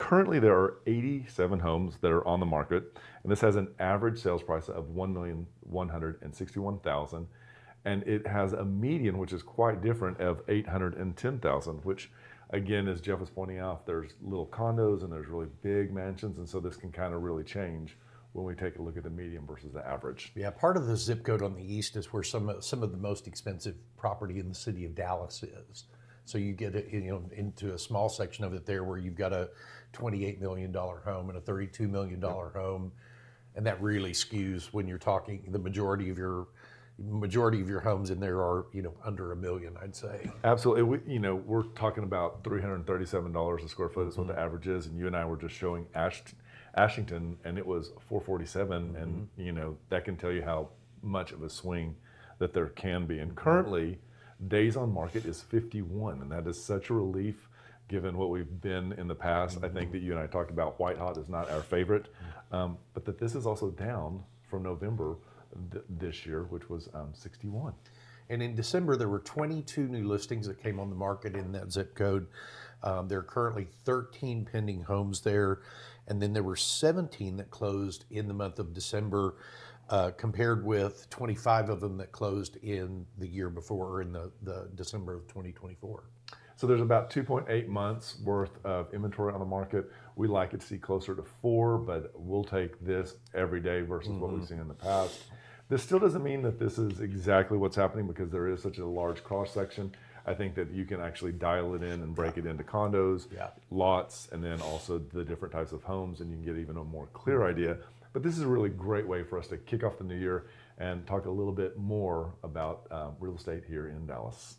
currently there are 87 homes that are on the market, and this has an average sales price of $1,161,000, and it has a median, which is quite different, of $810,000, which again, as Jeff was pointing out, there's little condos and there's really big mansions, and so this can kind of really change when we take a look at the median versus the average. Yeah, part of the zip code on the east is where some of the most expensive property in the city of Dallas is. So you get into a small section of it there where you've got a $28 million home and a $32 million home, and that really skews when you're talking the majority of your homes in there are under $1 million, I'd say. Absolutely. We're talking about $337 a square foot is what the average is, and you and I were just showing Ashington, and it was $447, and that can tell you how much of a swing that there can be. And currently, days on market is 51, and that is such a relief given what we've been in the past. I think that you and I talked about white hot is not our favorite, but that this is also down from November this year, which was 61. And in December, there were 22 new listings that came on the market in that zip code. There are currently 13 pending homes there. And then there were 17 that closed in the month of December, compared with 25 of them that closed in the year before, in the December of 2024. So there's about 2.8 months worth of inventory on the market. We like it to see closer to 4, but we'll take this every day versus what we've seen in the past. This still doesn't mean that this is exactly what's happening, because there is such a large cross section. I think that you can actually dial it in and break it into condos, lots, and then also the different types of homes, and you can get even a more clear idea. But this is a really great way for us to kick off the new year and talk a little bit more about real estate here in Dallas.